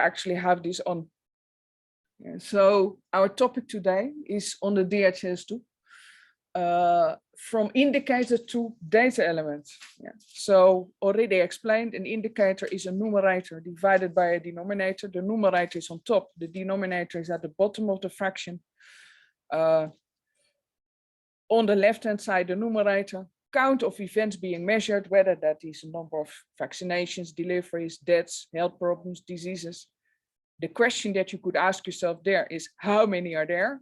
actually have this on. Yeah, so our topic today is on the DHIS2, from indicator to data elements. Yeah. So already explained, an indicator is a numerator divided by a denominator. The numerator is on top, the denominator is at the bottom of the fraction. On the left-hand side, the numerator, count of events being measured, whether that is a number of vaccinations, deliveries, deaths, health problems, diseases. The question that you could ask yourself there is, how many are there?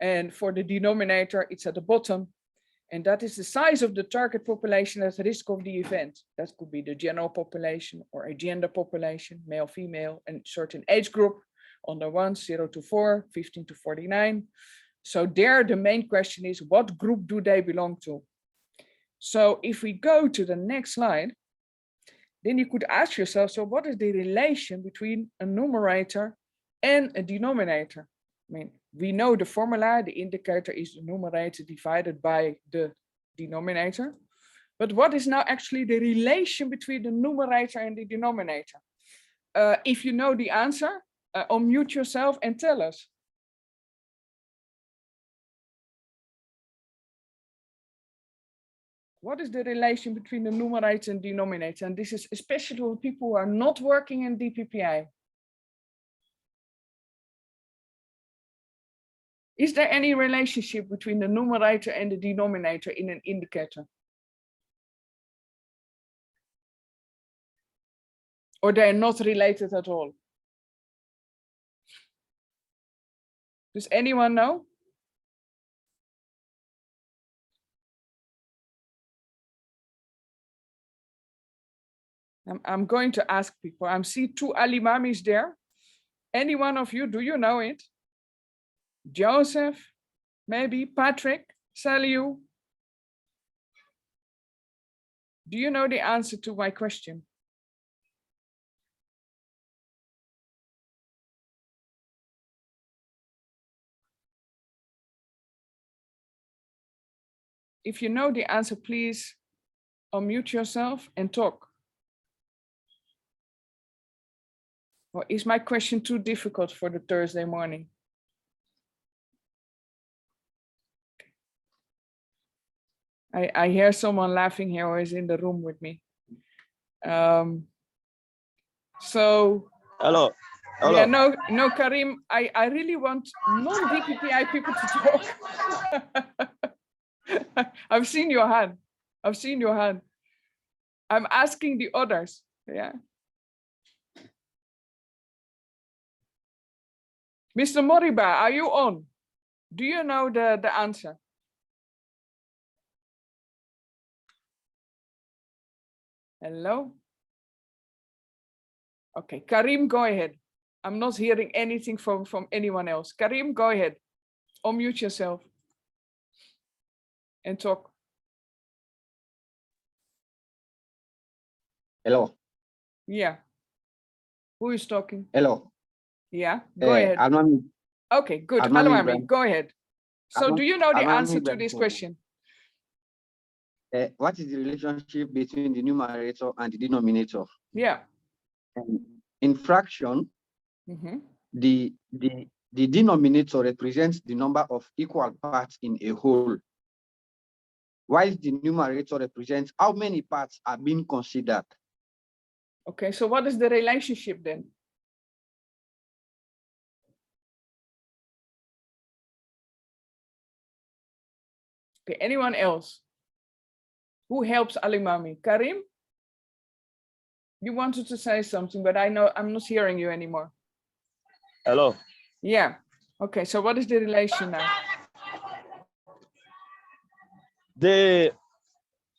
And for the denominator, it's at the bottom. And that is the size of the target population at risk of the event. That could be the general population or a gender population, male, female, and certain age group. On the ones 0 to 4, 15 to 49. So there, the main question is, what group do they belong to? So if we go to the next slide, then you could ask yourself, so what is the relation between a numerator and a denominator? I mean, we know the formula, the indicator is the numerator divided by the denominator. But what is now actually the relation between the numerator and the denominator? If you know the answer, unmute yourself and tell us. What is the relation between the numerator and denominator? And this is especially for people who are not working in DPPI. Is there any relationship between the numerator and the denominator in an indicator? Or they're not related at all? Does anyone know? I'm going to ask people. I see 2 Alimamis there. Any one of you, do you know it? Joseph, maybe Patrick, Saliu. Do you know the answer to my question? If you know the answer, please unmute yourself and talk. Or is my question too difficult for the Thursday morning? I hear someone laughing here who is in the room with me. So. Hello. Hello. Yeah, no, Karim, I really want non-DPPI people to talk. I've seen your hand. I've seen your hand. I'm asking the others. Yeah. Mr. Moriba, are you on? Do you know the answer? Hello? Okay, Karim, go ahead. I'm not hearing anything from anyone else. Karim, go ahead. Unmute yourself and talk. Hello. Yeah. Who is talking? Hello. Yeah, go ahead. Okay, good. Almami, go ahead. So do you know the answer to this question? What is the relationship between the numerator and the denominator? Yeah. In fraction, the denominator represents the number of equal parts in a whole, while the numerator represents how many parts are being considered. Okay, so what is the relationship then? Okay, anyone else? Who helps Alimami? Karim? You wanted to say something, but I know I'm not hearing you anymore. Hello. Yeah. Okay, so what is the relation now? The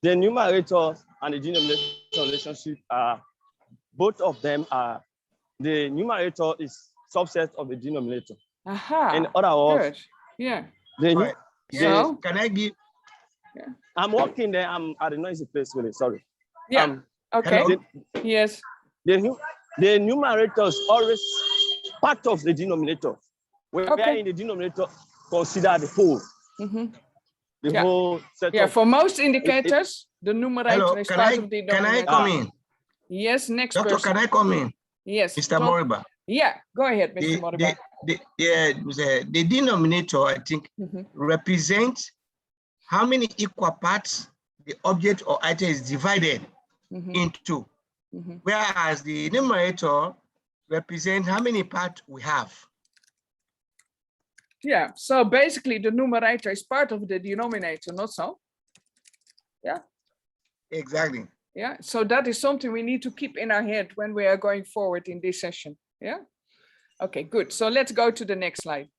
numerator and the denominator relationship are, both of them are, the numerator is subset of the denominator. Aha. In other words, good. Yeah. So can I give? Yeah. I'm walking there. I'm at a noisy place, really. Sorry. Yeah. Okay. Yes. The numerator is always part of the denominator. We're in the denominator consider the whole. The whole set. Yeah. For most indicators, the numerator is part of the denominator. Can I come in? Yes. Next Doctor, person. can I come in? Yes. Mr. Moriba. Yeah, go ahead, Mr. Moriba. The denominator, I think, represents how many equal parts the object or item is divided into, whereas the numerator represents how many parts we have. Yeah, so basically the numerator is part of the denominator, not so? Yeah. Exactly. Yeah, so that is something we need to keep in our head when we are going forward in this session. Yeah. Okay, good. So let's go to the next slide.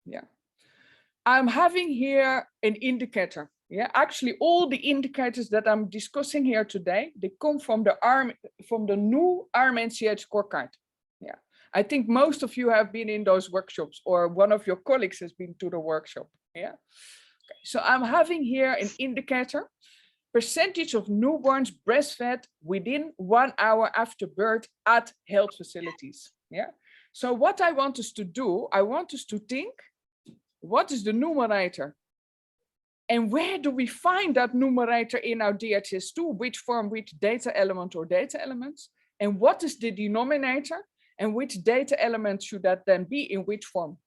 Yeah. I'm having here an indicator. Yeah, actually all the indicators that I'm discussing here today, they come from the new mngt scorecard. Yeah. I think most of you have been in those workshops, or one of your colleagues has been to the workshop. Yeah. Okay. So I'm having here an indicator, percentage of newborns breastfed within 1 hour after birth at health facilities. Yeah. So what I want us to do, I want us to think, what is the numerator? And where do we find that numerator in our DHIS2? Which form, which data element or data elements? And what is the denominator? And which data element should that then be in which form?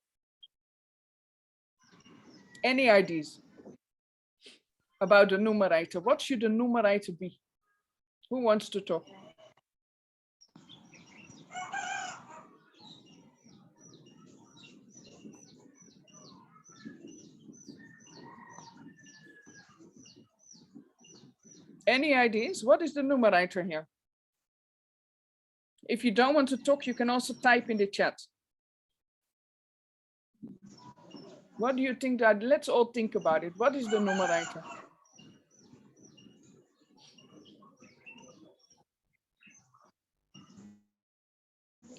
Any ideas about the numerator? What should the numerator be? Who wants to talk? Any ideas? What is the numerator here? If you don't want to talk, you can also type in the chat. What do you think that? Let's all think about it. What is the numerator?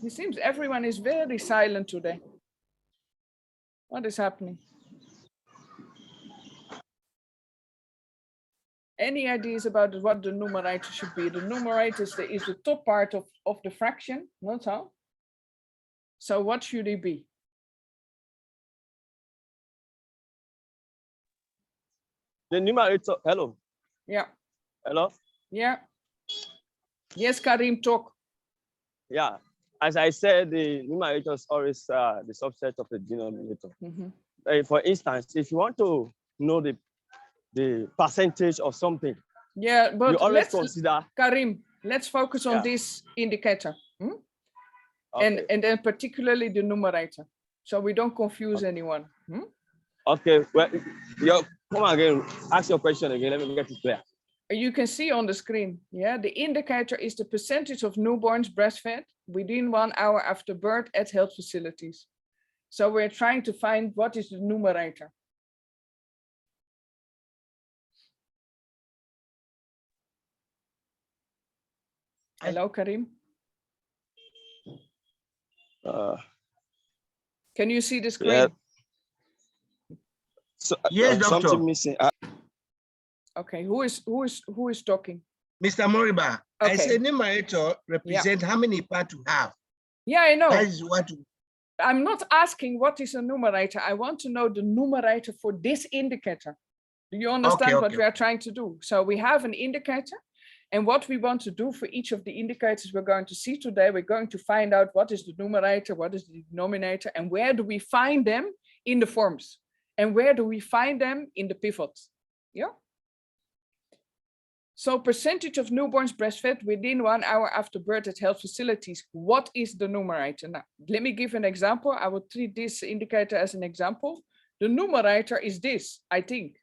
It seems everyone is very silent today. What is happening? Any ideas about what the numerator should be? The numerator is the top part of the fraction, not so? So what should it be? The numerator, hello. Yeah. Hello? Yeah. Yes, Karim, talk. Yeah. As I said, the numerator is always the subset of the denominator. For instance, if you want to know the percentage of something, yeah, but you always consider Karim, let's focus on this indicator. Okay. And then particularly the numerator, so we don't confuse anyone. Okay, well, come again, ask your question again, let me get it clear. You can see on the screen, yeah, the indicator is the percentage of newborns breastfed within 1 hour after birth at health facilities. So we're trying to find what is the numerator. Hello, Karim. Can you see the screen? Yeah. So, yes, doctor. Something missing. Okay, who is talking? Mr. Moriba, okay. I said numerator represents how many parts you have. Yeah, I know. That is what I'm not asking what is a numerator. I want to know the numerator for this indicator. Do you understand what we are trying to do? So we have an indicator, and what we want to do for each of the indicators we're going to see today, we're going to find out what is the numerator, what is the denominator, and where do we find them in the forms, and where do we find them in the pivots. Yeah. So percentage of newborns breastfed within 1 hour after birth at health facilities. What is the numerator? Now, let me give an example. I will treat this indicator as an example. The numerator is this, I think.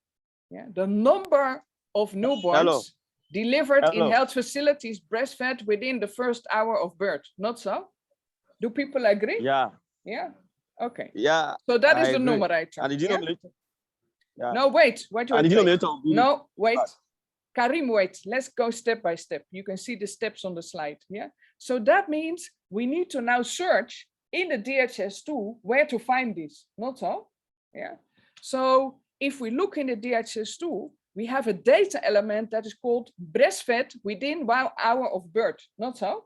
Yeah, the number of newborns delivered in health facilities breastfed within the 1st hour of birth. Not so? Do people agree? Yeah. Yeah. Okay. Yeah. So that is the numerator. And the denominator. Yeah? No, wait. No, wait. Karim, wait, let's go step by step. You can see the steps on the slide, yeah? So that means we need to now search in the DHIS2 where to find this, not so? Yeah. So if we look in the DHIS2, we have a data element that is called breastfed within 1 hour of birth, not so?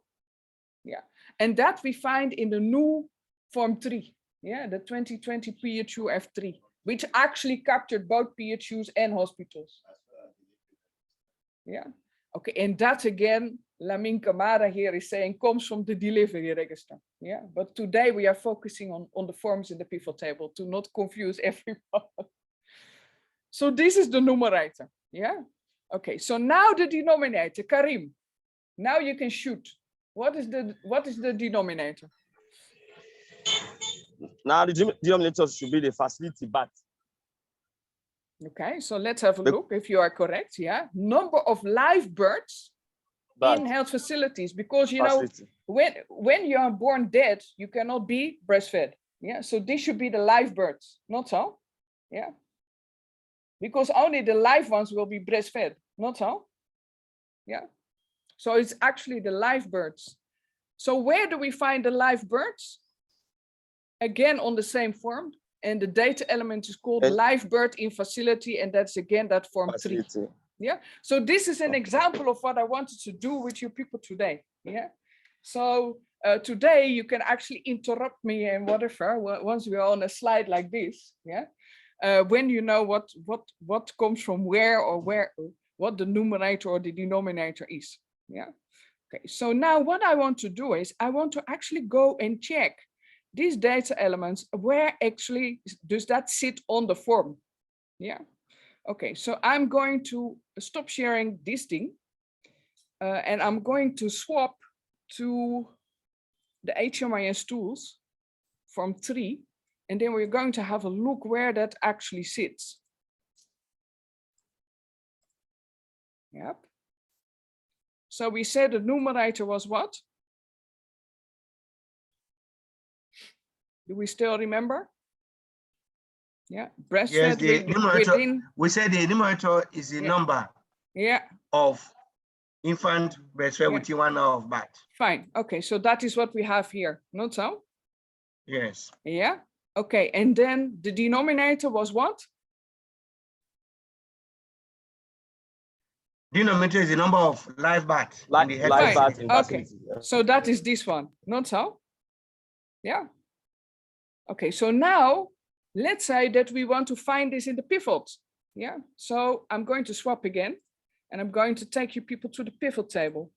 Yeah. And that we find in the new Form 3, yeah, the 2020 PHU F3, which actually captured both PHUs and hospitals. Yeah, okay, and that again Lamin Kamara here is saying comes from the delivery register. Yeah, but today we are focusing on the forms in the pivot table to not confuse everyone. So this is the numerator. Yeah. Okay. So now the denominator, Karim. Now you can shoot. What is the denominator? Now the denominator should be the facility bat. Okay. So let's have a look if you are correct. Yeah. Number of live birds in health facilities, because you know when you are born dead, you cannot be breastfed. Yeah. So this should be the live birds, not so. Yeah. Because only the live ones will be breastfed, not so. Yeah. So it's actually the live birds. So where do we find the live birds? Again, on the same form. And the data element is called live bird in facility. And that's again that form 3. Yeah. So this is an example of what I wanted to do with you people today. Yeah. So today you can actually interrupt me and whatever once we are on a slide like this. Yeah. When you know what comes from where or what the numerator or the denominator is. Yeah. Okay. So now what I want to do is I want to actually go and check these data elements. Where actually does that sit on the form? Yeah. Okay. So I'm going to stop sharing this thing, and I'm going to swap to the HMIS tools form 3. And then we're going to have a look where that actually sits. Yep. So we said the numerator was what? Do we still remember? Yeah, breastfed. Yes, the numerator. Within... We said the numerator is the number. Yeah. Of infant breastfed within 1 hour of birth. Fine. Okay, so that is what we have here. Not so? Yes. Yeah. Okay, and then the denominator was what? Denominator is the number of live births. Live births in facility. Okay, so that is this one, not so? Yeah. Okay, so now let's say that we want to find this in the pivot. Yeah, so I'm going to swap again, and I'm going to take you people to the pivot table.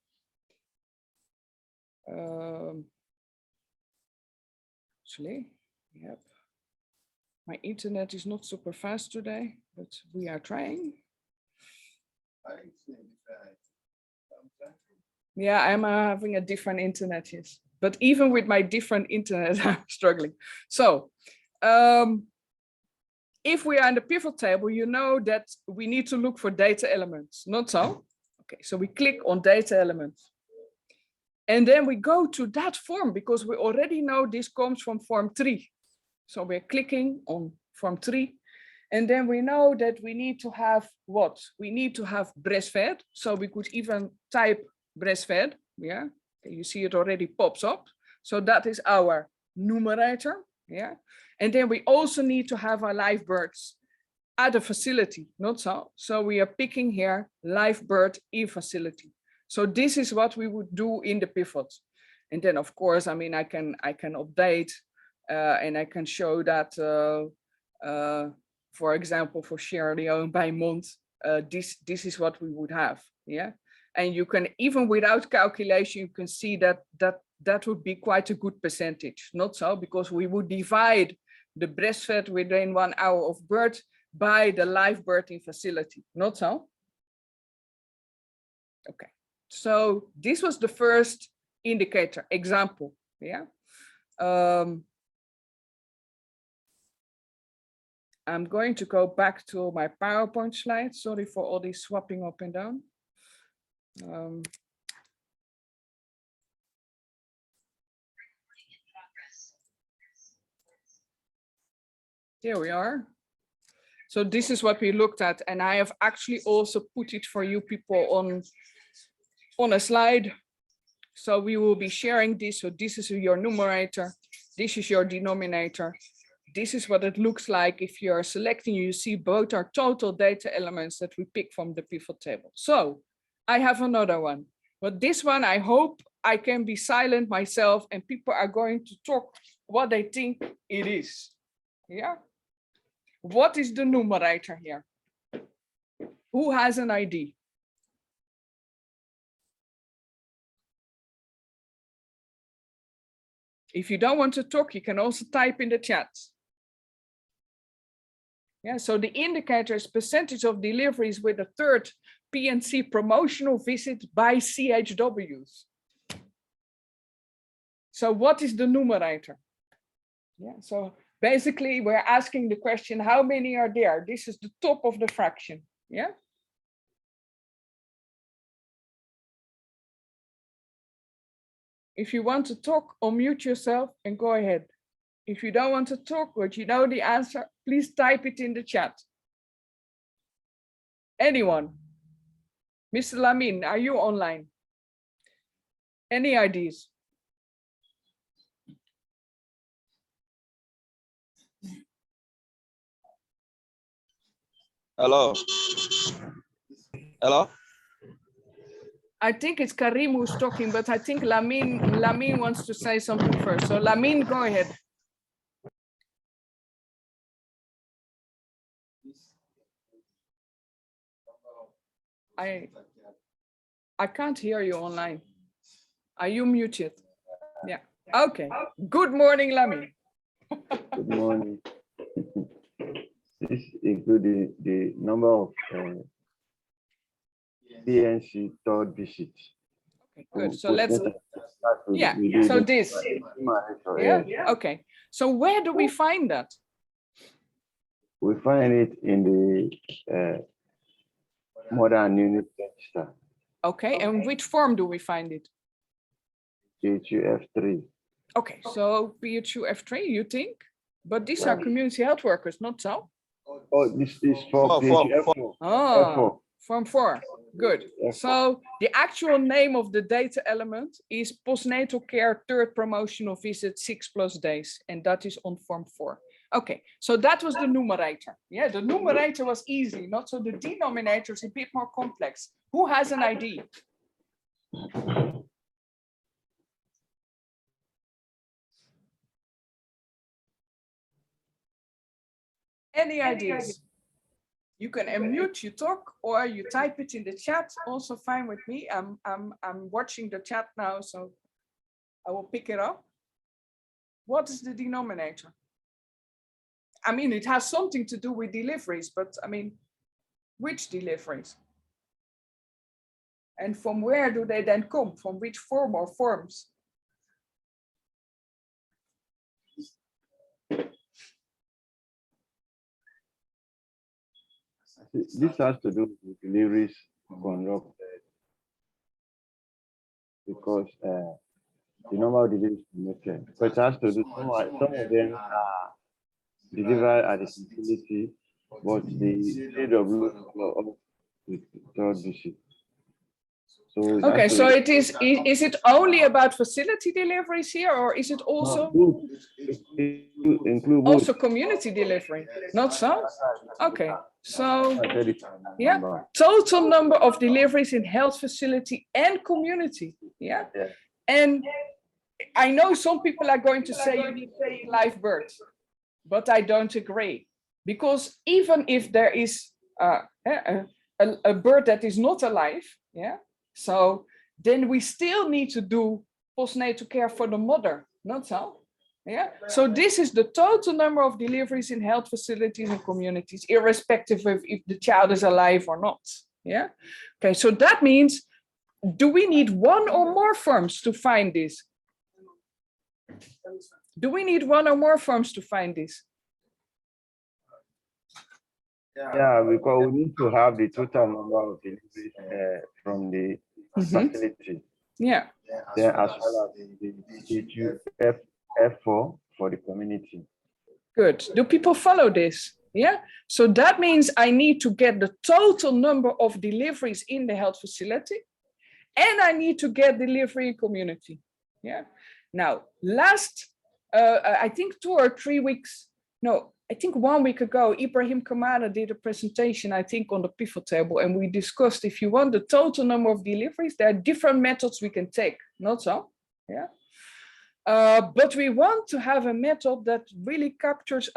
Actually, yep. My internet is not super fast today, but we are trying. Yeah, I'm having a different internet, yes. But even with my different internet, I'm struggling. So if we are in the pivot table, you know that we need to look for data elements, not so? Okay, so we click on data elements. And then we go to that form because we already know this comes from form 3. So we're clicking on form 3. And then we know that we need to have what? We need to have breastfed. So we could even type breastfed. Yeah, you see it already pops up. So that is our numerator. Yeah, and then we also need to have our live birds at a facility, not so. So we are picking here live bird in facility. So this is what we would do in the pivot. And then of course, I mean, I can update and I can show that, for example, for Sierra Leone by month, this is what we would have. Yeah. And you can, even without calculation, you can see that would be quite a good percentage. Not so, because we would divide the breastfed within 1 hour of birth by the live birthing facility. Not so? Okay. So this was the first indicator example. Yeah. I'm going to go back to my PowerPoint slide. Sorry for all this swapping up and down. Here we are. So this is what we looked at, and I have actually also put it for you people on a slide. So we will be sharing this. So this is your numerator. This is your denominator. This is what it looks like if you're selecting. You see both are total data elements that we pick from the pivot table. So I have another one, but this one I hope I can be silent myself and people are going to talk what they think it is. Yeah. What is the numerator here? Who has an ID? If you don't want to talk, you can also type in the chat. Yeah, so the indicator is percentage of deliveries with a third PNC promotional visit by CHWs. So what is the numerator? Yeah, so basically we're asking the question, how many are there? This is the top of the fraction, yeah? If you want to talk, unmute yourself and go ahead. If you don't want to talk, but you know the answer, please type it in the chat. Anyone? Mr. Lamin, are you online? Any ideas? Hello. Hello. I think it's Karim who's talking, but I think Lamin wants to say something first. So Lamin, go ahead. I can't hear you online. Are you muted? Yeah. Okay. Good morning, Lamin. Good morning. This includes the number of PNC third visit. Okay, good. So let's, yeah, so this. Yeah, okay. So where do we find that? We find it in the modern unit register. Okay, and which form do we find it? DHIS2. Okay, so DHIS2, you think? But these are community health workers, not so? Oh, this is for DHIS4. Oh, Form 4. Good. So the actual name of the data element is postnatal care third promotional visit 6+ days, and that is on Form 4. Okay, so that was the numerator. Yeah, the numerator was easy, not so the denominator is a bit more complex. Who has an ID? Any ideas? You can unmute, you talk, or you type it in the chat. Also fine with me. I'm watching the chat now, so I will pick it up. What is the denominator? I mean, it has something to do with deliveries, but I mean, which deliveries? And from where do they then come? From which form or forms? This has to do with deliveries conducted because the number of deliveries conducted. But it has to do, some of them are delivered at the facility, but the AW with third visit. So okay, so it is it only about facility deliveries here, or is it also include also community delivery? Not so? Okay, so yeah, total number of deliveries in health facility and community. Yeah, and I know some people are going to say you need live birth, but I don't agree, because even if there is a bird that is not alive, yeah. So then we still need to do postnatal care for the mother, not so? Yeah. So this is the total number of deliveries in health facilities and communities, irrespective of if the child is alive or not. Yeah. Okay. So that means, do we need one or more forms to find this? Do we need one or more forms to find this? Yeah, because we need to have the total number of deliveries from the facility. Yeah. Then as well as the F4 for the community. Good. Do people follow this? Yeah. So that means I need to get the total number of deliveries in the health facility, and I need to get delivery in community. Yeah. Now, last, I think 2 or 3 weeks, no, I think 1 week ago, Ibrahim Kamara did a presentation, I think, on the pivot table, and we discussed if you want the total number of deliveries, there are different methods we can take, not so? Yeah. But we want to have a method that really captures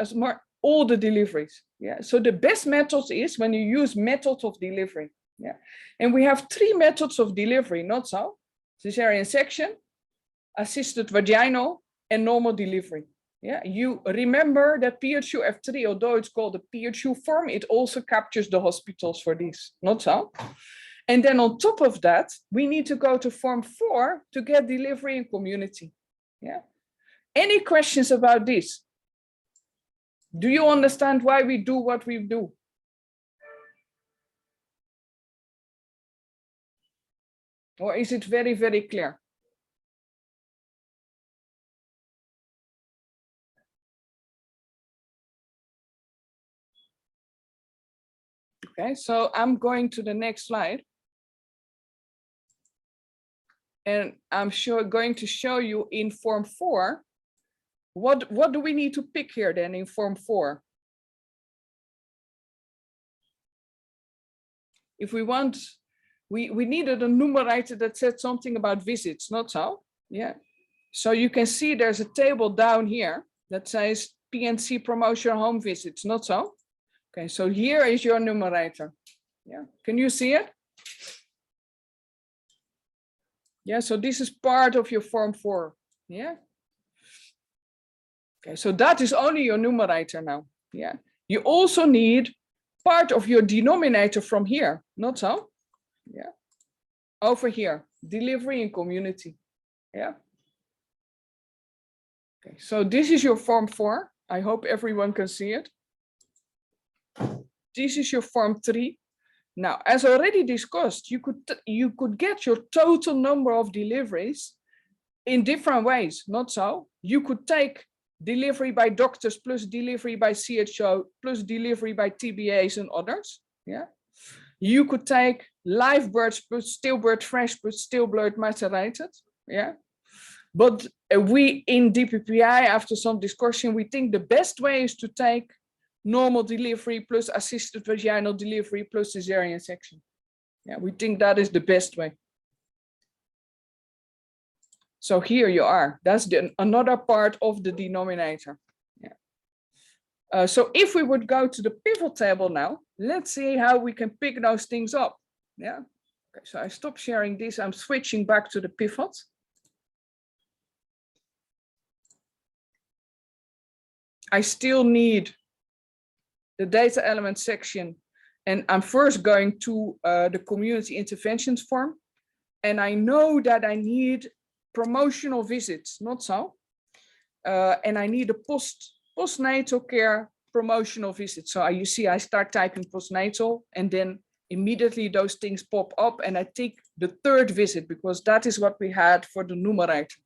all the deliveries. Yeah. So the best method is when you use methods of delivery. Yeah. And we have 3 methods of delivery, not so? Cesarean section, assisted vaginal, and normal delivery. Yeah, you remember that PHU-F3, although it's called a PHU form, it also captures the hospitals for this, not so? And then on top of that, we need to go to form 4 to get delivery in community. Yeah. Any questions about this? Do you understand why we do what we do? Or is it very, very clear? Okay, so I'm going to the next slide. And I'm going to show you in form 4, what do we need to pick here then in form 4? If we want, we needed a numerator that said something about visits, not so? Yeah. So you can see there's a table down here that says PNC promotion home visits, not so? Okay, so here is your numerator. Yeah, can you see it? Yeah, so this is part of your form 4. Yeah. Okay, so that is only your numerator now. Yeah. You also need part of your denominator from here, not so? Yeah. Over here, delivery in community. Yeah. Okay, so this is your form 4. I hope everyone can see it. This is your form 3. Now, as already discussed, you could get your total number of deliveries in different ways, not so? You could take delivery by doctors plus delivery by CHO plus delivery by TBAs and others. Yeah. You could take live birds plus stillbird fresh plus stillbird macerated. Yeah. But we in DPPI, after some discussion, we think the best way is to take normal delivery plus assisted vaginal delivery plus cesarean section. Yeah, we think that is the best way. So here you are. That's another part of the denominator. Yeah. So if we would go to the pivot table now, let's see how we can pick those things up. Yeah. Okay, so I stop sharing this. I'm switching back to the pivot. I still need the data element section, and I'm first going to the community interventions form. And I know that I need promotional visits, not so? And I need a postnatal care promotional visit. So you see, I start typing postnatal, and then immediately those things pop up, and I take the 3rd visit because that is what we had for the numerator.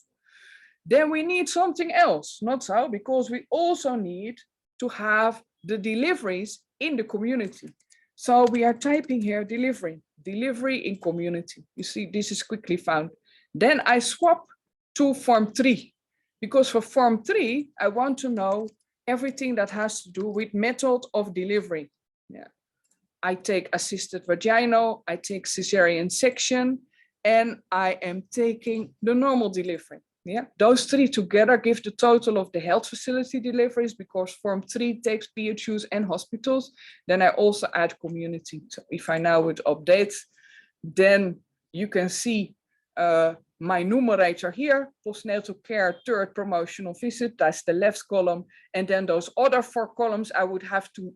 Then we need something else, not so? Because we also need to have the deliveries in the community. So we are typing here delivery in community. You see, this is quickly found. Then I swap to form 3, because for form 3, I want to know everything that has to do with method of delivery. Yeah. I take assisted vaginal, I take cesarean section, and I am taking the normal delivery. Yeah, those 3 together give the total of the health facility deliveries, because form 3 takes PHUs and hospitals. Then I also add community. So if I now would update, then you can see my numerator here, postnatal care, 3rd promotional visit, that's the left column. And then those other 4 columns, I would have to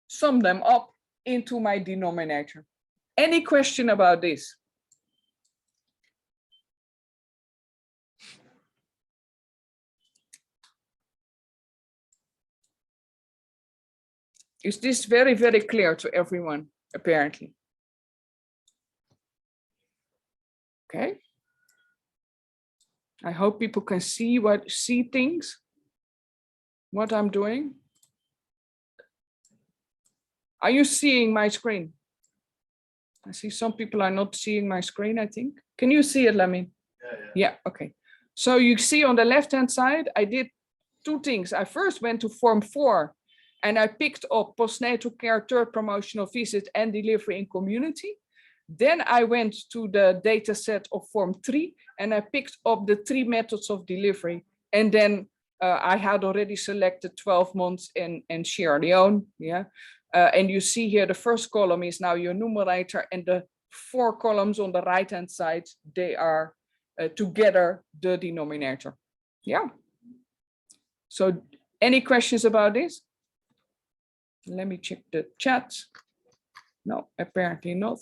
sum them up into my denominator. Any question about this? Is this very, very clear to everyone, apparently? Okay. I hope people can see things, what I'm doing. Are you seeing my screen? I see some people are not seeing my screen, I think. Can you see it, Lamin? Yeah, okay. So you see on the left-hand side, I did 2 things. I first went to form 4, and I picked up postnatal care, 3rd promotional visit, and delivery in community. Then I went to the data set of form 3, and I picked up the 3 methods of delivery. And then I had already selected 12 months and Sierra Leone. Yeah. And you see here, the first column is now your numerator, and the 4 columns on the right-hand side, they are together the denominator. Yeah. So any questions about this? Let me check the chat. No, apparently not.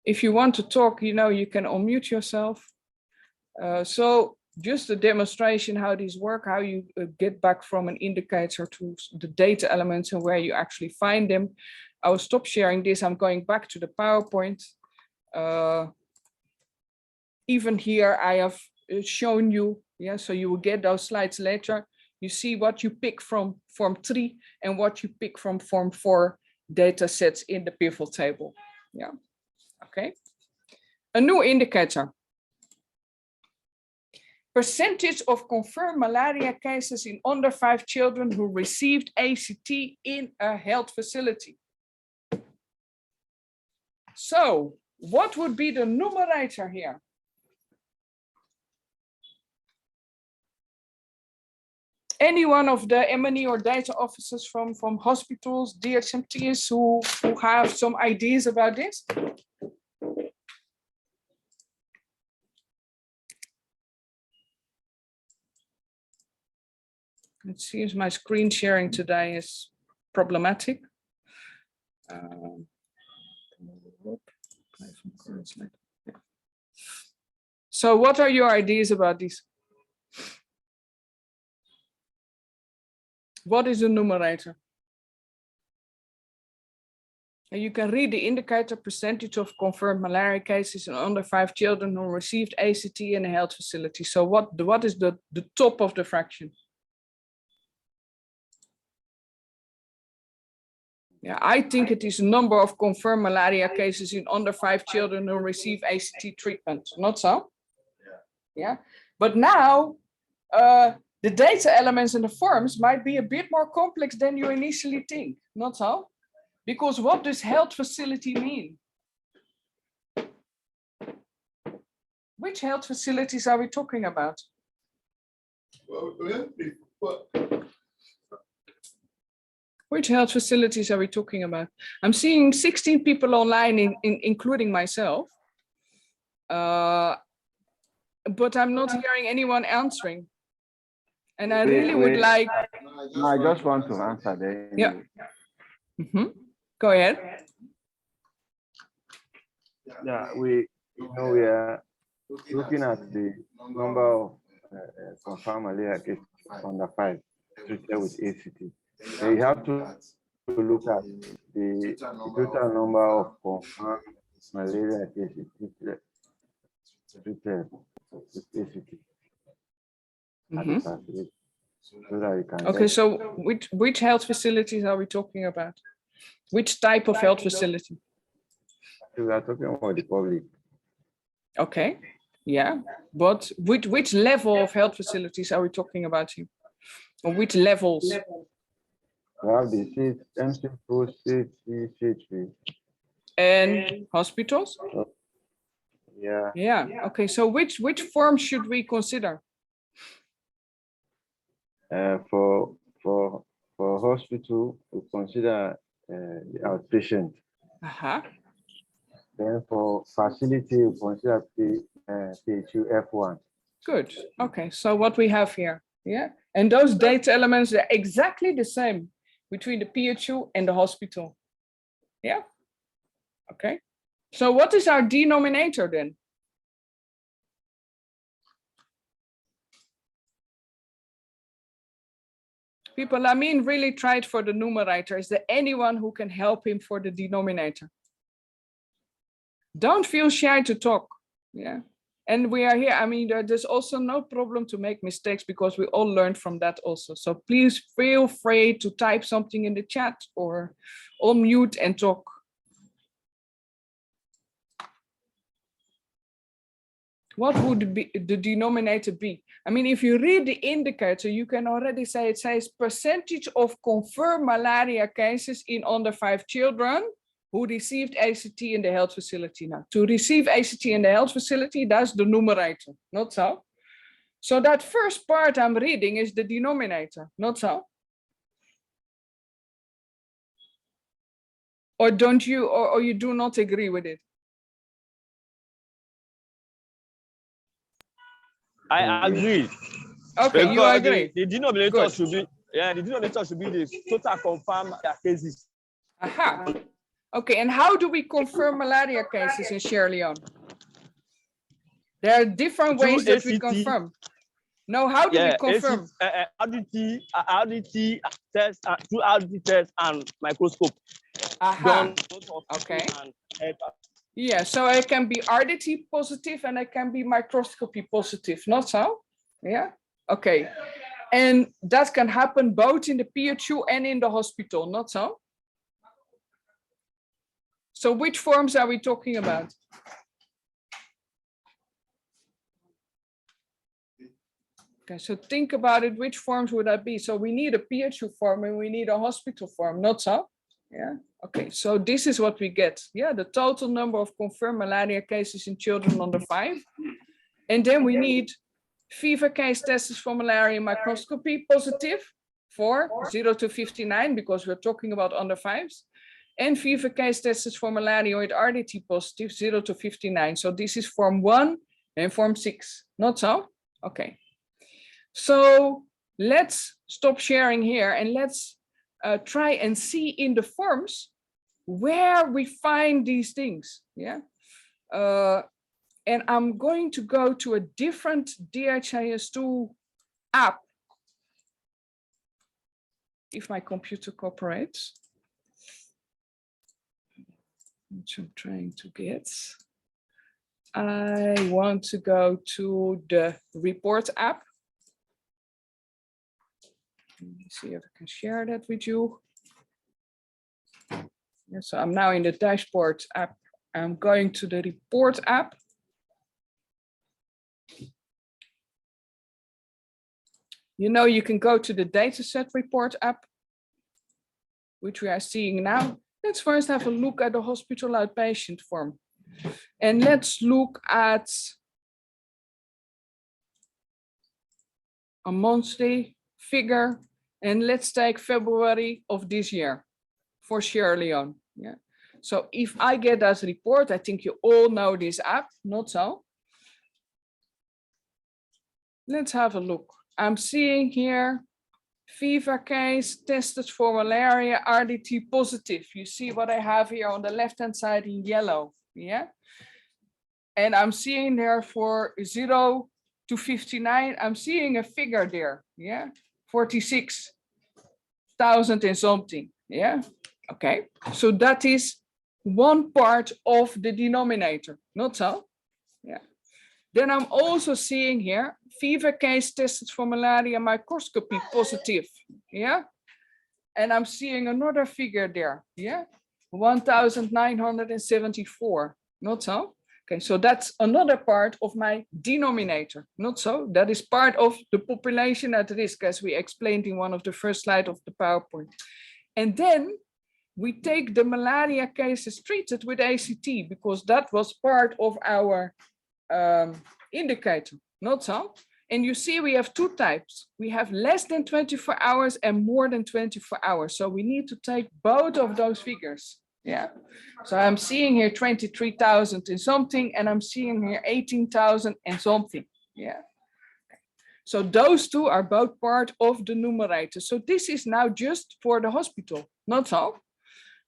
If you want to talk, you know, you can unmute yourself. So just a demonstration how these work, how you get back from an indicator to the data elements and where you actually find them. I will stop sharing this. I'm going back to the PowerPoint. Even here, I have shown you, yeah, so you will get those slides later. You see what you pick from form 3 and what you pick from form 4 data sets in the pivot table. Yeah, okay. A new indicator. Percentage of confirmed malaria cases in under 5 children who received ACT in a health facility. So what would be the numerator here? Any one of the M&E or data officers from hospitals, DHIS who have some ideas about this? It seems my screen sharing today is problematic. So what are your ideas about this? What is the numerator? And you can read the indicator percentage of confirmed malaria cases in under 5 children who received ACT in a health facility. So what is the top of the fraction? Yeah, I think it is a number of confirmed malaria cases in under 5 children who receive ACT treatment. Not so? Yeah. But now, the data elements in the forms might be a bit more complex than you initially think. Not so? Because what does health facility mean? Which health facilities are we talking about? Which health facilities are we talking about? I'm seeing 16 people online, including myself. But I'm not hearing anyone answering. And I really would like... No, I just want to answer there. Yeah. Mm-hmm. Go ahead. Yeah, we are looking at the number of confirmed malaria cases under 5 treated with ACT. So you have to look at the total number of confirmed malaria cases treated with ACT. Mm-hmm. So that you can Okay, so which health facilities are we talking about? Which type of health facility? We are talking about the public. Okay, yeah, but which level of health facilities are we talking about here? Or which levels? We have the MC4, C3, C3. And hospitals? Yeah. Yeah, okay, so which form should we consider? For hospital, we consider the outpatient. Uh-huh. Then for facility, we consider PHU F1. Good. Okay, so what we have here, yeah, and those data elements are exactly the same between the PHU and the hospital. Yeah. Okay. So what is our denominator then? People, I mean, really tried for the numerator. Is there anyone who can help him for the denominator? Don't feel shy to talk. Yeah. And we are here. I mean, there's also no problem to make mistakes because we all learned from that also. So please feel free to type something in the chat or unmute and talk. What would be the denominator be? I mean, if you read the indicator, you can already say it says percentage of confirmed malaria cases in under 5 children who received ACT in the health facility. Now, to receive ACT in the health facility, that's the numerator, not so? So that first part I'm reading is the denominator, not so? Or don't you, or you do not agree with it? I agree. Okay, you agree. The denominator Good. should be, yeah, the denominator should be the total confirmed cases. Aha. Okay, and how do we confirm malaria cases in Sierra Leone? There are different ways that we confirm. No, how do we confirm? RDT test, through RDT test and microscope. Aha. Okay. Yeah, so it can be RDT positive and it can be microscopy positive, not so? Yeah, okay. And that can happen both in the PHU and in the hospital, not so? So which forms are we talking about? Okay, so think about it, which forms would that be? So we need a PHU form and we need a hospital form, not so? Yeah, okay, so this is what we get. Yeah, the total number of confirmed malaria cases in children under 5. And then we need fever case tests for malaria microscopy positive for 0 to 59, because we're talking about under 5s. And fever case tests for malaria with RDT positive 0 to 59. So this is form 1 and form 6, not so? Okay. So let's stop sharing here and let's try and see in the forms where we find these things. Yeah. And I'm going to go to a different DHIS2 app, if my computer cooperates, which I'm trying to get. I want to go to the report app. Let me see if I can share that with you. Yeah, so I'm now in the dashboard app. I'm going to the report app. You know, you can go to the dataset report app, which we are seeing now. Let's first have a look at the hospital outpatient form. And let's look at a monthly figure. And let's take February of this year for Sierra Leone. Yeah. So if I get that report, I think you all know this app, not so? Let's have a look. I'm seeing here fever case tested for malaria RDT positive. You see what I have here on the left-hand side in yellow. Yeah. And I'm seeing there for 0 to 59, I'm seeing a figure there. Yeah. 46,000 and something. Yeah. Okay. So that is one part of the denominator, not so? Yeah. Then I'm also seeing here fever case tested for malaria microscopy positive. Yeah. And I'm seeing another figure there. Yeah. 1,974. Not so? Okay, so that's another part of my denominator. Not so? That is part of the population at risk, as we explained in one of the first slides of the PowerPoint. And then we take the malaria cases treated with ACT, because that was part of our indicator. Not so? And you see we have two types. We have less than 24 hours and more than 24 hours. So we need to take both of those figures. Yeah. So I'm seeing here 23,000 and something, and I'm seeing here 18,000 and something. Yeah. So those two are both part of the numerator. So this is now just for the hospital, not so.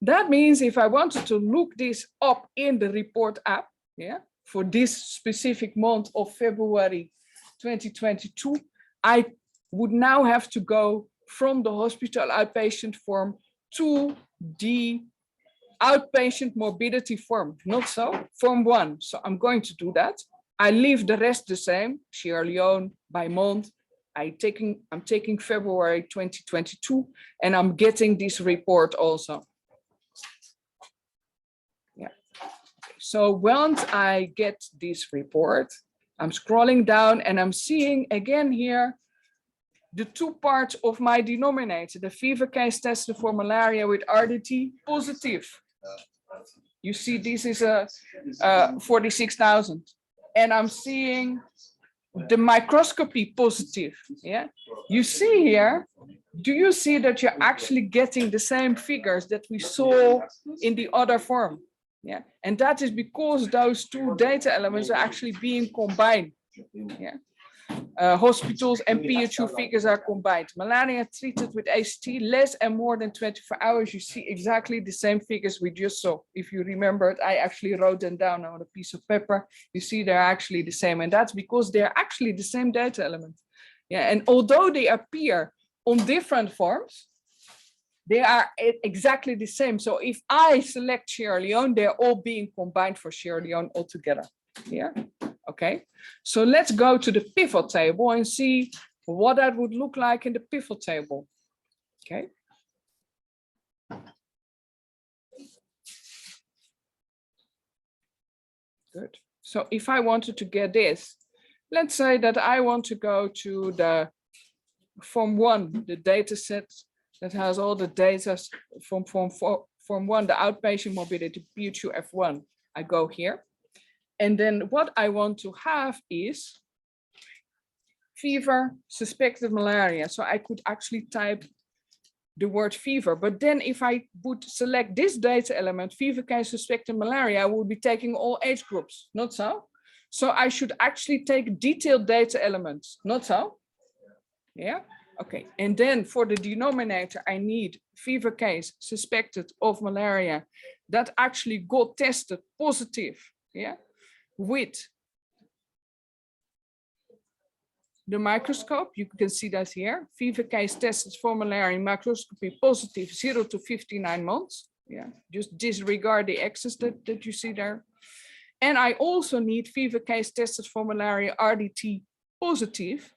That means if I wanted to look this up in the report app, yeah, for this specific month of February 2022, I would now have to go from the hospital outpatient form to the outpatient morbidity form, not so, form 1. So I'm going to do that. I leave the rest the same, Sierra Leone by month. I'm taking February 2022, and I'm getting this report also. Yeah. So once I get this report, I'm scrolling down and I'm seeing again here the two parts of my denominator, the fever case tested for malaria with RDT positive. You see, this is a 46,000, and I'm seeing the microscopy positive. Yeah, you see here, do you see that you're actually getting the same figures that we saw in the other form? Yeah, and that is because those two data elements are actually being combined. Yeah. Hospitals and PHU figures are combined. Malaria treated with ACT less and more than 24 hours. You see exactly the same figures we just saw. If you remember it, I actually wrote them down on a piece of paper. You see they're actually the same, and that's because they're actually the same data element. Yeah, and although they appear on different forms, they are exactly the same. So if I select Sierra Leone, they're all being combined for Sierra Leone altogether. Yeah, okay. So let's go to the pivot table and see what that would look like in the pivot table. Okay. Good. So if I wanted to get this, let's say that I want to go to the Form 1, the data set that has all the data from Form 1, the outpatient morbidity, PHU F1. I go here. And then what I want to have is fever, suspected malaria. So I could actually type the word fever, but then if I would select this data element, fever case suspected malaria, I would be taking all age groups, not so? So I should actually take detailed data elements, not so? Yeah, okay. And then for the denominator, I need fever case suspected of malaria that actually got tested positive, yeah, with the microscope. You can see that here. Fever case tested for malaria in microscopy positive 0 to 59 months. Yeah, just disregard the axis that you see there. And I also need fever case tested for malaria RDT positive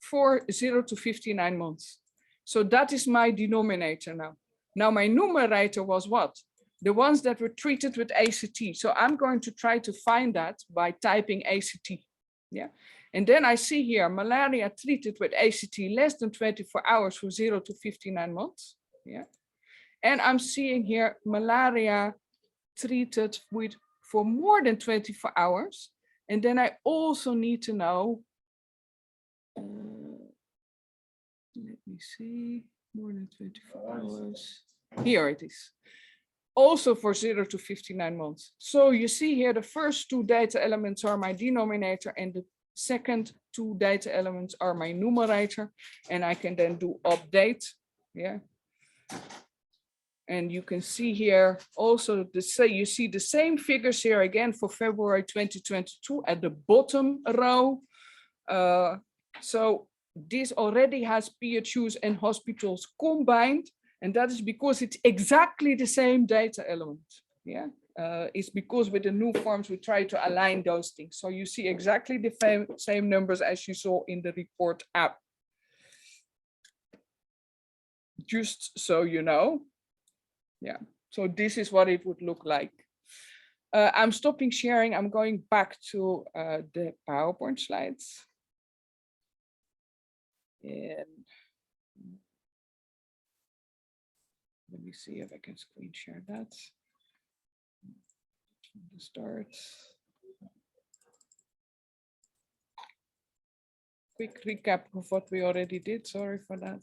for 0 to 59 months. So that is my denominator now. Now my numerator was what? The ones that were treated with ACT. So I'm going to try to find that by typing ACT. Yeah. And then I see here malaria treated with ACT less than 24 hours for 0 to 59 months. Yeah. And I'm seeing here malaria treated with for more than 24 hours. And then I also need to know, let me see, more than 24 hours. Here it is. Also for 0 to 59 months. So you see here, the first two data elements are my denominator and the second two data elements are my numerator, and I can then do update. Yeah. And you can see here also you see the same figures here again for February 2022 at the bottom row. So this already has PHUs and hospitals combined, and that is because it's exactly the same data element. Yeah. It's because with the new forms we try to align those things. So you see exactly the same numbers as you saw in the report app. Just so you know. Yeah, so this is what it would look like. I'm stopping sharing. I'm going back to the PowerPoint slides. And let me see if I can screen share that. Start. Quick recap of what we already did. Sorry for that.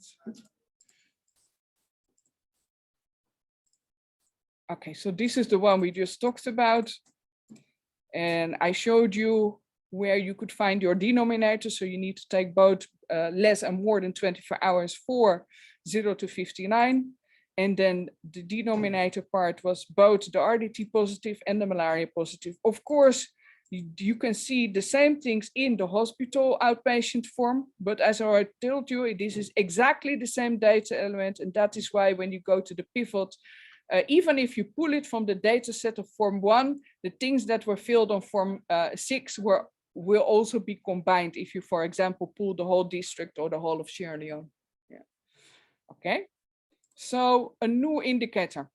Okay, so this is the one we just talked about. And I showed you where you could find your denominator. So you need to take both less and more than 24 hours for 0 to 59. And then the denominator part was both the RDT positive and the malaria positive. Of course, you can see the same things in the hospital outpatient form, but as I told you, this is exactly the same data element. And that is why when you go to the pivot, even if you pull it from the data set of Form 1, the things that were filled on Form 6 will also be combined if you, for example, pull the whole district or the whole of Sierra Leone. Yeah. Okay. So a new indicator.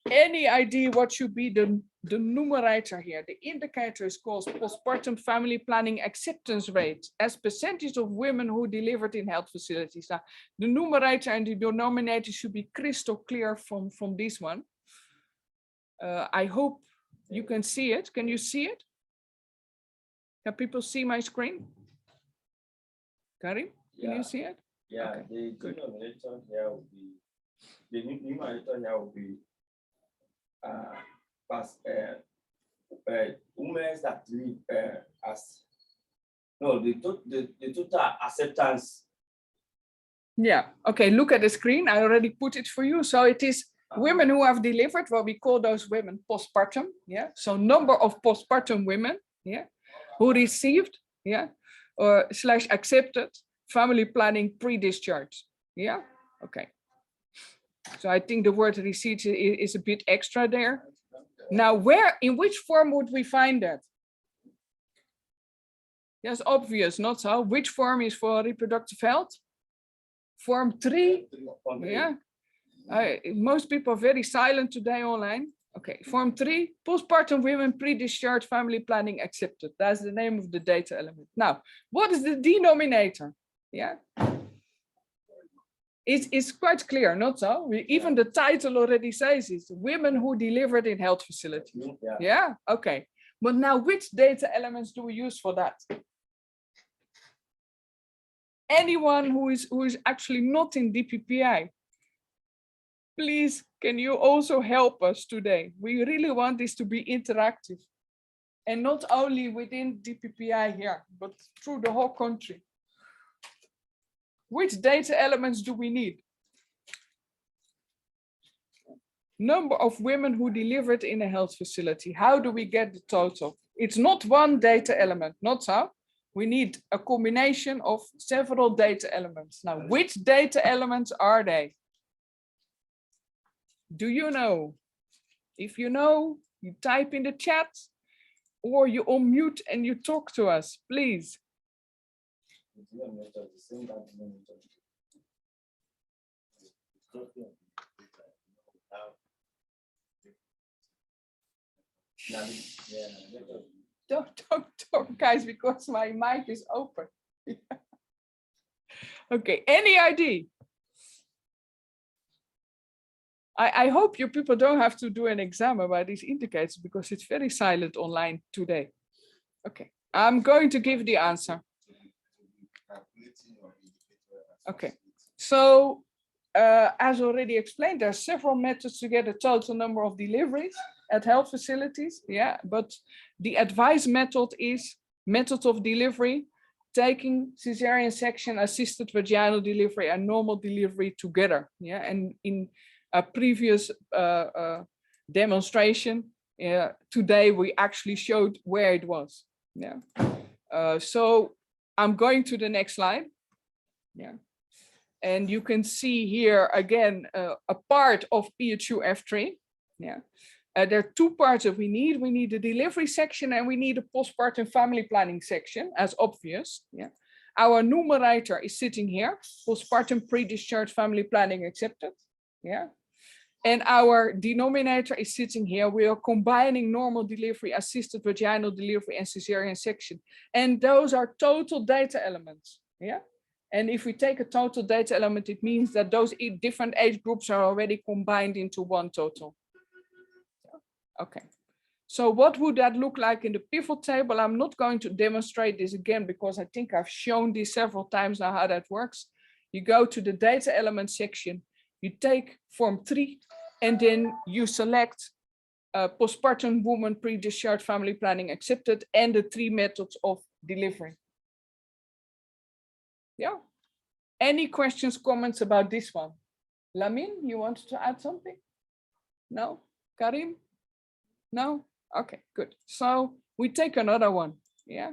Any idea what should be the numerator here? The indicator is called postpartum family planning acceptance rate as percentage of women who delivered in health facilities. Now, the numerator and the denominator should be crystal clear from this one. I hope you can see it. Can you see it? Can people see my screen? Karim, can you see it? Yeah, okay, the denominator here will be, the numerator here will be women that live as no, the total acceptance. Yeah, okay, look at the screen. I already put it for you. So it is women who have delivered, well, we call those women postpartum. Yeah, so number of postpartum women, yeah, who received, yeah, or / accepted family planning pre-discharge. Yeah, okay. So I think the word receipt is a bit extra there. Now, in which form would we find that? Yes, obvious, not so. Which form is for reproductive health? Form 3. Yeah. Most people are very silent today online. Okay, form 3, postpartum women pre-discharge family planning accepted. That's the name of the data element. Now, what is the denominator? Yeah. It's quite clear, not so? Even the title already says it. Women who delivered in health facilities. Yeah, okay. But now which data elements do we use for that? Anyone who is actually not in DPPI, please, can you also help us today? We really want this to be interactive. And not only within DPPI here, but through the whole country. Which data elements do we need? Number of women who delivered in a health facility. How do we get the total? It's not one data element, not so. We need a combination of several data elements. Now, which data elements are they? Do you know? If you know, you type in the chat or you unmute and you talk to us, please. Don't talk, guys, because my mic is open. Okay, any idea? I hope you people don't have to do an exam about these indicators because it's very silent online today. Okay, I'm going to give the answer. Okay, so as already explained, there are several methods to get a total number of deliveries at health facilities. Yeah, but the advice method is method of delivery, taking cesarean section, assisted vaginal delivery, and normal delivery together. Yeah, and in a previous demonstration today, we actually showed where it was. Yeah, so I'm going to the next slide. Yeah. And you can see here again a part of PHU F3. Yeah, there are 2 parts that we need. We need a delivery section and we need a postpartum family planning section, as obvious. Yeah, our numerator is sitting here, postpartum pre-discharge family planning accepted. Yeah, and our denominator is sitting here. We are combining normal delivery, assisted vaginal delivery, and cesarean section, and those are total data elements. Yeah. And if we take a total data element, it means that those different age groups are already combined into one total. Okay, so what would that look like in the pivot table? I'm not going to demonstrate this again because I think I've shown this several times now how that works. You go to the data element section, you take form 3, and then you select postpartum woman pre-discharge family planning accepted and the 3 methods of delivery. Yeah. Any questions, comments about this one? Lamin, you wanted to add something? No? Karim? No? Okay, good. So we take another one. Yeah.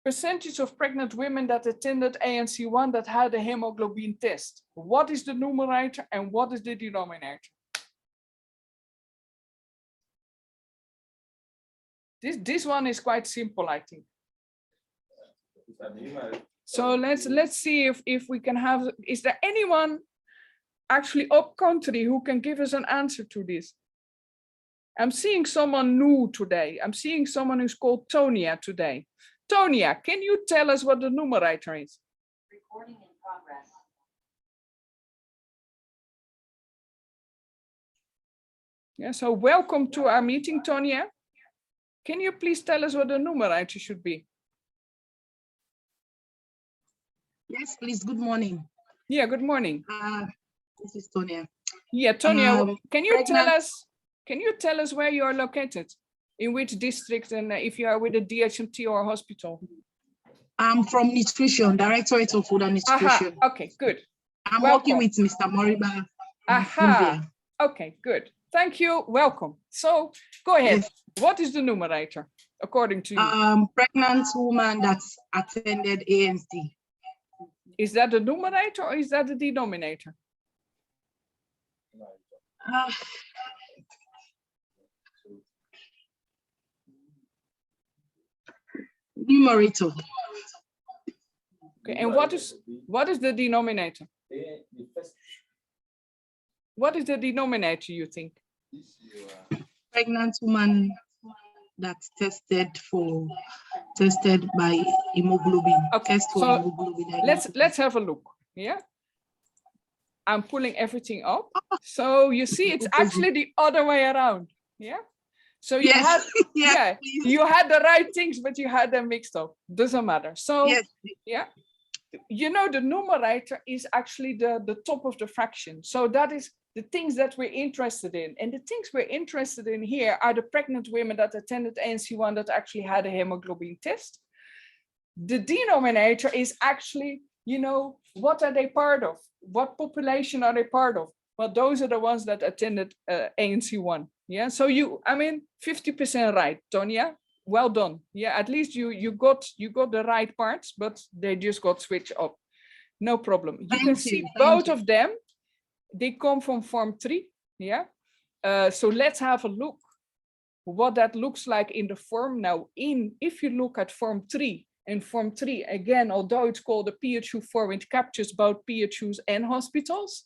Percentage of pregnant women that attended ANC1 that had a hemoglobin test. What is the numerator and what is the denominator? This one is quite simple, I think. So let's see if we can have, is there anyone actually up country who can give us an answer to this? I'm seeing someone new today. I'm seeing someone who's called Tonia today. Tonia, can you tell us what the numerator is? Recording in progress. Yeah, so welcome to our meeting, Tonia. Can you please tell us what the numerator should be? Yes, please. Good morning. Yeah, good morning. This is Tonia. Yeah, Tonia, can you pregnant. tell us where you are located? In which district, and if you are with a DHMT or a hospital? I'm from nutrition, Directorate of Food and Nutrition. Aha, okay, good. I'm Welcome. working with Mr. Moriba. Aha, okay, good. Thank you, welcome. So go ahead. Yes. What is the numerator, according to you? Pregnant woman that's attended ANC. Is that the numerator or is that the denominator? Numerator. Okay, and what is the denominator? What is the denominator, you think? Pregnant woman that's tested by hemoglobin. Okay, Test for so hemoglobin. let's have a look. Yeah, I'm pulling everything up. So you see, it's actually the other way around. Yeah. So you Yes. had, Yes, yeah, please. you had the right things, but you had them mixed up. Doesn't matter. So Yes. yeah, you know, the numerator is actually the top of the fraction. So that is the things that we're interested in. And the things we're interested in here are the pregnant women that attended ANC1 that actually had a hemoglobin test. The denominator is actually, you know, what are they part of? What population are they part of? Well, those are the ones that attended ANC1. Yeah, so I mean, 50% right, Tonya. Well done. Yeah, at least you got the right parts, but they just got switched up. No problem. You can see both of them. They come from Form 3. Yeah. So let's have a look what that looks like in the form. Now, if you look at Form 3, and Form 3, again, although it's called a PHU form, it captures both PHUs and hospitals.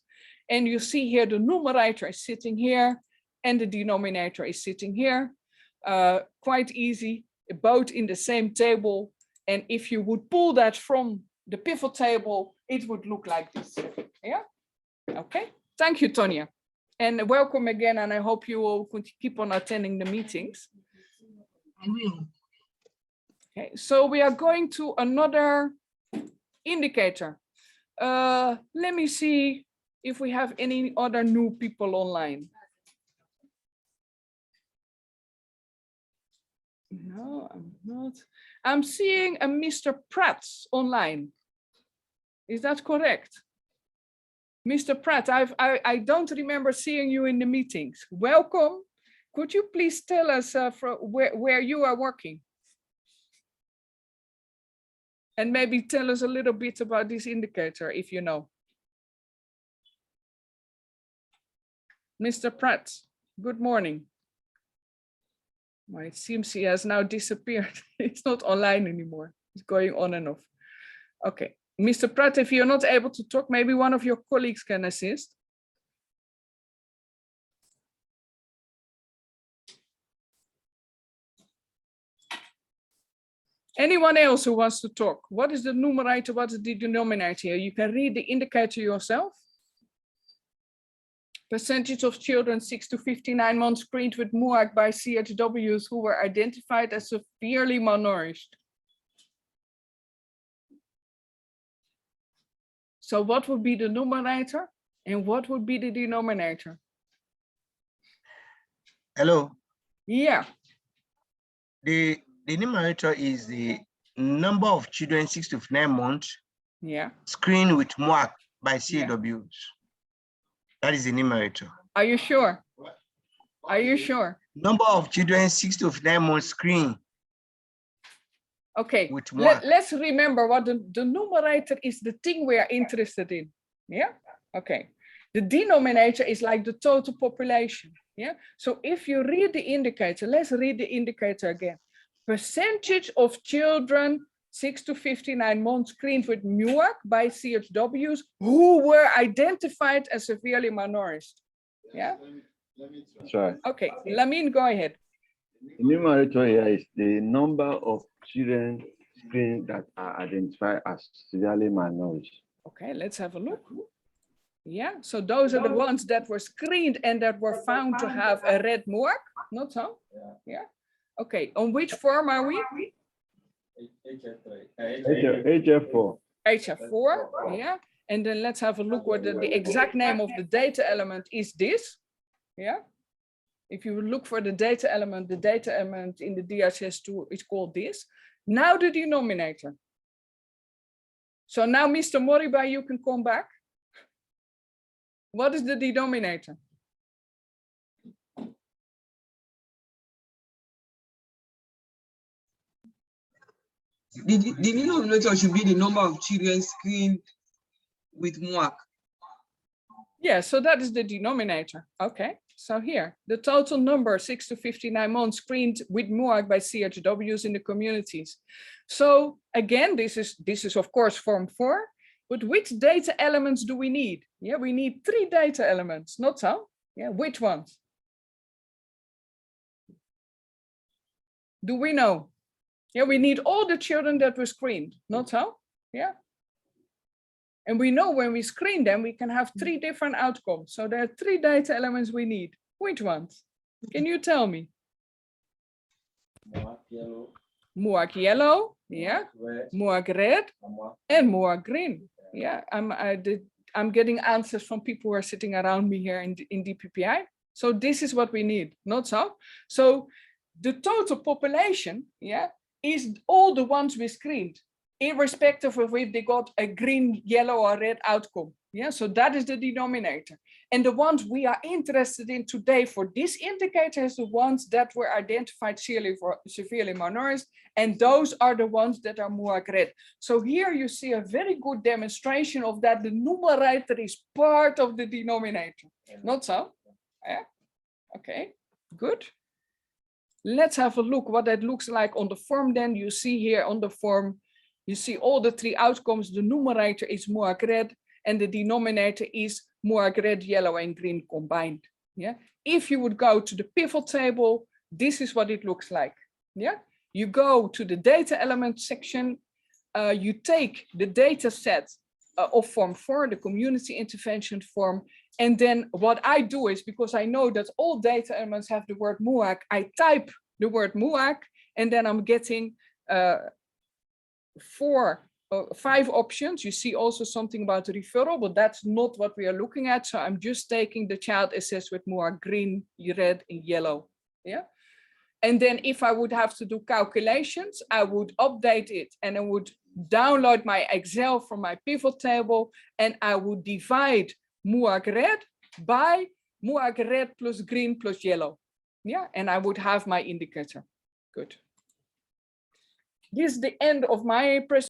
And you see here the numerator is sitting here and the denominator is sitting here. Quite easy, both in the same table. And if you would pull that from the pivot table, it would look like this. Yeah. Okay. Thank you, Tonya. And welcome again. And I hope you will keep on attending the meetings. I will. Okay, so we are going to another indicator. Let me see if we have any other new people online. No, I'm not. I'm seeing a Mr. Pratt online. Is that correct? Mr. Pratt, I don't remember seeing you in the meetings. Welcome. Could you please tell us where you are working? And maybe tell us a little bit about this indicator, if you know. Mr. Pratt, good morning. Well, it seems he has now disappeared. It's not online anymore. It's going on and off. Okay, Mr. Pratt, if you're not able to talk, maybe one of your colleagues can assist. Anyone else who wants to talk? What is the numerator? What is the denominator here? You can read the indicator yourself. Percentage of children 6 to 59 months screened with MUAC by CHWs who were identified as severely malnourished. So what would be the numerator and what would be the denominator? Hello. Yeah. The numerator is the number of children 6 to 9 months screened with MUAC by CWs. That is the numerator. Are you sure? Are you sure? Number of children 6 to 9 months screened. Okay, let's remember what the numerator is, the thing we are interested in. Yeah, okay. The denominator is like the total population. Yeah, so if you read the indicator, let's read the indicator again. Percentage of children 6 to 59 months screened with MUAC by CHWs who were identified as severely malnourished. Yeah. That's right. Okay, Lamine, go ahead. The numerator here is the number of children screened that are identified as severely malnourished. Okay, let's have a look. Yeah, so those are the ones that were screened and that were found to have a red MUAC, not so? Yeah. Okay, on which form are we? HF4. HF4, yeah. And then let's have a look what the exact name of the data element is this. Yeah. If you look for the data element in the DHIS2 is called this. Now the denominator. So now, Mr. Moriba, you can come back. What is the denominator? The denominator should be the number of children screened with MUAC. Yeah, so that is the denominator. Okay, so here, the total number 6 to 59 months screened with MUAC by CHWs in the communities. So again, this is of course form 4, but which data elements do we need? Yeah, we need 3 data elements, not so? Yeah, which ones? Do we know? Yeah, we need all the children that were screened, not so? Yeah. And we know when we screen them, we can have 3 different outcomes. So there are 3 data elements we need. Which ones? Can you tell me? MUAC yellow, yeah. MUAC red, and MUAC green. Yeah, I'm getting answers from people who are sitting around me here in DPPI. So this is what we need, not so? So the total population, yeah, is all the ones we screened, irrespective of if they got a green, yellow, or red outcome. Yeah, so that is the denominator. And the ones we are interested in today for this indicator is the ones that were identified severely malnourished, and those are the ones that are MUAC red. So here you see a very good demonstration of that the numerator is part of the denominator. Not so? Yeah. Okay, good. Let's have a look what that looks like on the form. Then you see here on the form, you see all the 3 outcomes. The numerator is MUAC red and the denominator is MUAC red, yellow, and green combined. Yeah. If you would go to the pivot table, this is what it looks like. Yeah. You go to the data element section. You take the data set of form 4, the community intervention form. And then what I do is, because I know that all data elements have the word MUAC, I type the word MUAC, and then I'm getting 5 options. You see also something about the referral, but that's not what we are looking at. So I'm just taking the child assessed with MUAC green, red, and yellow. Yeah. And then if I would have to do calculations, I would update it and I would download my Excel from my pivot table, and I would divide MUAC red by MUAC red plus green plus yellow. Yeah, and I would have my indicator. Good. This is the end of my presentation.